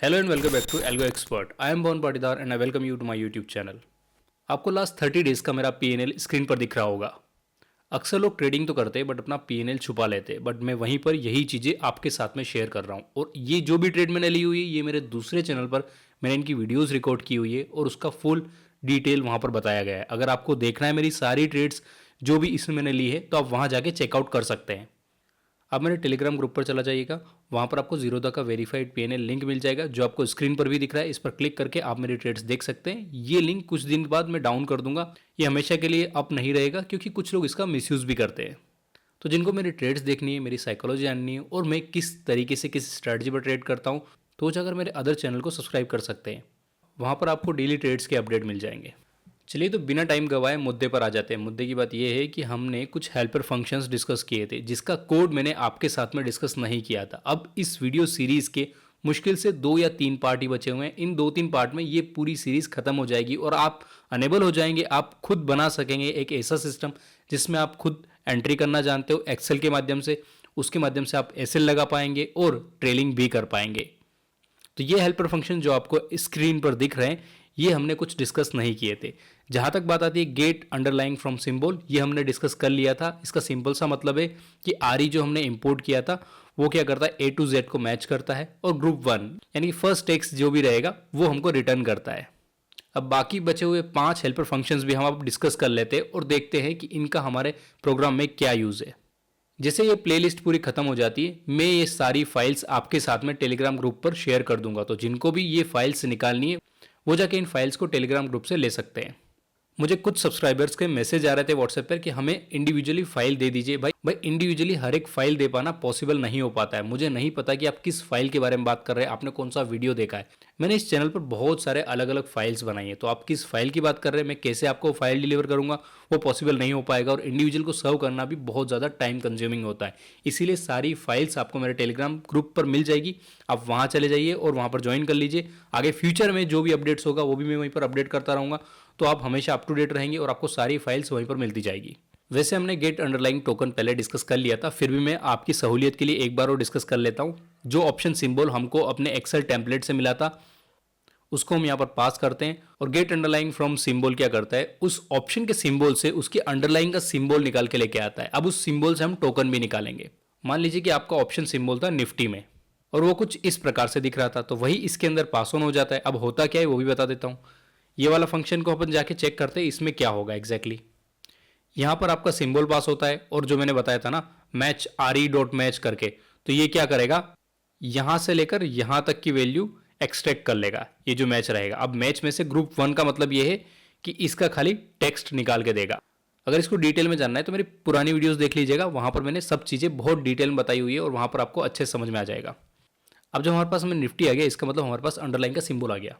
Hello and welcome back to Algo Expert. I am Bhavan Patidar and I welcome you to my YouTube channel. आपको last 30 days का मेरा PNL screen पर दिख रहा होगा। अक्सर लोग ट्रेडिंग तो करते हैं बट अपना पीएनएल छुपा लेते हैं, बट मैं वहीं पर यही चीज़ें आपके साथ में शेयर कर रहा हूँ। और ये जो भी ट्रेड मैंने ली हुई है ये मेरे दूसरे चैनल पर मैंने इनकी वीडियोज़ रिकॉर्ड की हुई है और उसका फुल डिटेल वहाँ पर बताया गया है। अगर आपको देखना है मेरी सारी ट्रेड्स जो भी इसमें मैंने ली है तो आप वहाँ जाके चेकआउट कर सकते हैं। आप मेरे टेलीग्राम ग्रुप पर चला जाइएगा, वहाँ पर आपको जीरोधा का वेरीफाइड पीएनएल लिंक मिल जाएगा जो आपको स्क्रीन पर भी दिख रहा है। इस पर क्लिक करके आप मेरी ट्रेड्स देख सकते हैं। ये लिंक कुछ दिन बाद मैं डाउन कर दूंगा, ये हमेशा के लिए अप नहीं रहेगा क्योंकि कुछ लोग इसका मिसयूज़ भी करते हैं। तो जिनको मेरी ट्रेड्स देखनी है, मेरी साइकोलॉजी जाननी है और मैं किस तरीके से किस स्ट्रैटेजी पर ट्रेड करता हूँ, तो जाकर मेरे अदर चैनल को सब्सक्राइब कर सकते हैं। वहाँ पर आपको डेली ट्रेड्स के अपडेट मिल जाएंगे। चलिए तो बिना टाइम गवाए मुद्दे पर आ जाते हैं। मुद्दे की बात यह है कि हमने कुछ हेल्पर फंक्शंस डिस्कस किए थे जिसका कोड मैंने आपके साथ में डिस्कस नहीं किया था। अब इस वीडियो सीरीज़ के मुश्किल से 2 या 3 पार्ट ही बचे हुए हैं। इन 2-3 पार्ट में ये पूरी सीरीज़ खत्म हो जाएगी और आप अनेबल हो जाएंगे, आप खुद बना सकेंगे एक ऐसा सिस्टम जिसमें आप खुद एंट्री करना जानते हो एक्सेल के माध्यम से। उसके माध्यम से आप एसएल लगा पाएंगे और ट्रेलिंग भी कर पाएंगे। तो ये हेल्पर फंक्शन जो आपको स्क्रीन पर दिख रहे हैं ये हमने कुछ डिस्कस नहीं किए थे। जहां तक बात आती है गेट अंडरलाइंग फ्रॉम सिंबल, ये हमने डिस्कस कर लिया था। इसका सिंपल सा मतलब है कि आरई जो हमने इंपोर्ट किया था वो क्या करता है, ए टू जेड को मैच करता है और ग्रुप 1 यानी कि फर्स्ट टेक्स्ट जो भी रहेगा वो हमको रिटर्न करता है। अब बाकी बचे हुए 5 हेल्पर फंक्शंस भी हम अब डिस्कस कर लेते हैं और देखते हैं कि इनका हमारे प्रोग्राम में क्या यूज़ है। जैसे ये प्लेलिस्ट पूरी खत्म हो जाती है मैं ये सारी फाइल्स आपके साथ में टेलीग्राम ग्रुप पर शेयर कर दूंगा। तो जिनको भी ये फाइल्स निकालनी है वो जाके इन फाइल्स को टेलीग्राम ग्रुप से ले सकते हैं। मुझे कुछ सब्सक्राइबर्स के मैसेज आ रहे थे व्हाट्सएप पर कि हमें इंडिविजुअली फाइल दे दीजिए। भाई इंडिविजुअली हर एक फाइल दे पाना पॉसिबल नहीं हो पाता है। मुझे नहीं पता कि आप किस फाइल के बारे में बात कर रहे हैं, आपने कौन सा वीडियो देखा है। मैंने इस चैनल पर बहुत सारे अलग अलग फाइल्स बनाई है, तो आप किस फाइल की बात कर रहे हैं, मैं कैसे आपको फाइल डिलीवर करूंगा वो पॉसिबल नहीं हो पाएगा। और इंडिविजुअल को सर्व करना भी बहुत ज़्यादा टाइम कंज्यूमिंग होता है। इसीलिए सारी फाइल्स आपको मेरे टेलीग्राम ग्रुप पर मिल जाएगी। आप वहाँ चले जाइए और वहाँ पर ज्वाइन कर लीजिए। आगे फ्यूचर में जो भी अपडेट्स होगा वो भी मैं वहीं पर अपडेट करता रहूँगा, तो आप हमेशा अप टू डेट रहेंगे और आपको सारी फाइल्स वहीं पर मिलती जाएगी। वैसे हमने गेट अंडरलाइंग टोकन पहले डिस्कस कर लिया था, फिर भी मैं आपकी सहूलियत के लिए एक बार और डिस्कस कर लेता हूँ। जो ऑप्शन सिंबल हमको अपने एक्सेल टेम्पलेट से मिला था उसको हम यहाँ पर पास करते हैं और गेट अंडरलाइंग फ्रॉम सिंबल क्या करता है, उस ऑप्शन के सिंबल से उसके अंडरलाइंग का सिंबल निकाल के लेके आता है। अब उस सिंबल से हम टोकन भी निकालेंगे। मान लीजिए कि आपका ऑप्शन सिंबल था निफ्टी में और वो कुछ इस प्रकार से दिख रहा था, तो वही इसके अंदर पास ऑन हो जाता है। अब होता क्या है वो भी बता देता हूँ। ये वाला फंक्शन को अपन जाके चेक करते हैं इसमें क्या होगा एग्जैक्टली। यहाँ पर आपका सिंबल पास होता है और जो मैंने बताया था ना मैच आरई डॉट मैच करके, तो ये क्या करेगा, यहाँ से लेकर यहाँ तक की वैल्यू एक्सट्रैक्ट कर लेगा ये जो मैच रहेगा। अब मैच में से ग्रुप 1 का मतलब ये है कि इसका खाली टेक्स्ट निकाल के देगा। अगर इसको डिटेल में जानना है तो मेरी पुरानी वीडियोस देख लीजिएगा, वहाँ पर मैंने सब चीज़ें बहुत डिटेल में बताई हुई है और वहाँ पर आपको अच्छे समझ में आ जाएगा। अब जो हमारे पास हमें निफ्टी आ गया इसका मतलब हमारे पास अंडरलाइन का सिंबल आ गया।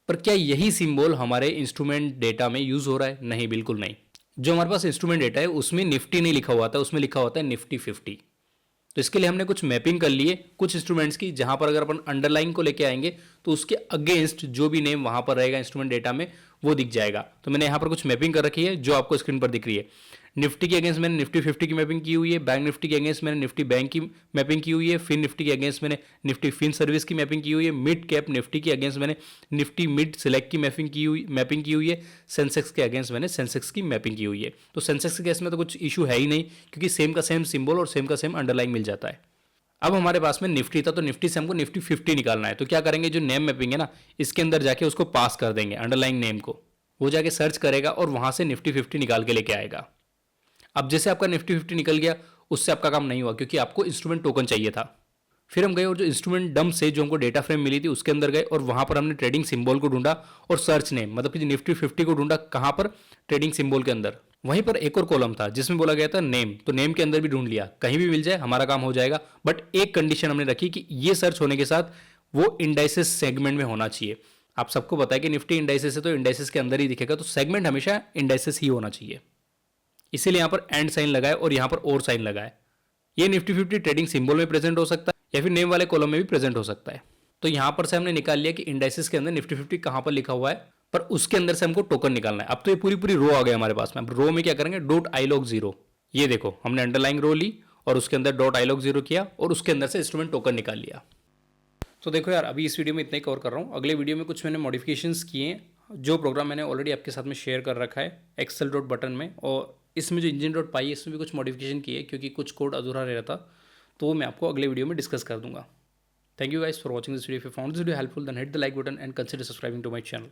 पर क्या यही सिंबल हमारे इंस्ट्रूमेंट डेटा में यूज़ हो रहा है? नहीं, बिल्कुल नहीं। जो हमारे पास इंस्ट्रूमेंट डेटा है उसमें निफ्टी नहीं लिखा हुआ था, उसमें लिखा होता है निफ्टी 50। तो इसके लिए हमने कुछ मैपिंग कर लिए कुछ इंस्ट्रूमेंट्स की, जहां पर अगर अपन अंडरलाइन को लेके आएंगे तो उसके अगेंस्ट जो भी नेम वहां पर रहेगा इंस्ट्रूमेंट डेटा में वो दिख जाएगा। तो मैंने यहां पर कुछ मैपिंग कर रखी है जो आपको स्क्रीन पर दिख रही है। निफ्टी के अगेंस्ट मैंने निफ्टी 50 की मैपिंग की हुई है, बैंक निफ्टी के अगेंस्ट मैंने निफ्टी बैंक की मैपिंग की हुई है, फिन निफ्टी के अगेंस्ट मैंने निफ्टी फिन सर्विस की मैपिंग की हुई है, मिड कैप निफ्टी के अगेंस्ट मैंने निफ्टी मिड सिलेक्ट की मैपिंग की हुई है, सेंसेक्स के अगेंस्ट मैंने सेंसेक्स की मैपिंग की हुई है। तो सेंसेक्स के केस में तो कुछ इशू है ही नहीं क्योंकि सेम का सेम सिंबल और सेम का सेम अंडरलाइन मिल जाता है। अब हमारे पास में निफ्टी था तो निफ्टी से हमको निफ्टी 50 निकालना है। तो क्या करेंगे, जो नेम मैपिंग है ना इसके अंदर जाके उसको पास कर देंगे अंडरलाइन नेम को, वो जाके सर्च करेगा और वहां से निफ्टी 50 निकाल के लेके आएगा। अब जैसे आपका निफ्टी 50 निकल गया उससे आपका काम नहीं हुआ क्योंकि आपको इंस्ट्रूमेंट टोकन चाहिए था। फिर हम गए और जो इंस्ट्रूमेंट डम से जो हमको डेटा फ्रेम मिली थी उसके अंदर गए और वहां पर हमने ट्रेडिंग सिंबल को ढूंढा और सर्च नेम मतलब कि निफ्टी 50 को ढूंढा। कहां पर? ट्रेडिंग सिंबल के अंदर। वहीं पर एक और कॉलम था जिसमें बोला गया था नेम, तो नेम के अंदर भी ढूंढ लिया, कहीं भी मिल जाए हमारा काम हो जाएगा। बट एक कंडीशन हमने रखी कि ये सर्च होने के साथ वो इंडाइसेस सेगमेंट में होना चाहिए। आप सबको पता है कि निफ्टी इंडाइसेस है तो इंडाइसेस के अंदर ही दिखेगा, तो सेगमेंट हमेशा इंडाइसेस ही होना चाहिए। इसीलिए यहां पर एंड साइन लगाए और यहां पर और साइन लगाए। ये निफ्टी 50 ट्रेडिंग सिंबल में प्रेजेंट हो सकता है या फिर नेम वाले कॉलम में भी प्रेजेंट हो सकता है। तो यहां पर से हमने निकाल लिया कि इंडाइसेस के अंदर निफ्टी 50 कहां पर लिखा हुआ है, पर उसके अंदर से हमको टोकन निकालना है। अब तो ये पूरी पूरी रो आ गई हमारे पास में। अब रो में क्या करेंगे, डॉट आईलॉग 0। ये देखो हमने अंडरलाइन रो ली और उसके अंदर डॉट आईलॉग 0 किया और उसके अंदर से इंस्ट्रूमेंट टोकन निकाल लिया। तो देखो यार, अभी इस वीडियो में इतना ही कवर कर रहा हूँ। अगले वीडियो में कुछ मैंने मॉडिफिकेशंस किए हैं। जो प्रोग्राम मैंने ऑलरेडी आपके साथ में शेयर कर रखा है एक्सेल डॉट बटन में, और इसमें जो इंजन डॉट पाई है इसमें भी कुछ मॉडिफिकेशन किए क्योंकि कुछ कोड अधूरा रह रहा था, तो वो मैं आपको अगले वीडियो में डिस्कस कर दूंगा। Thank you guys for watching this video. If you found this video helpful then hit the like button and consider subscribing to my channel.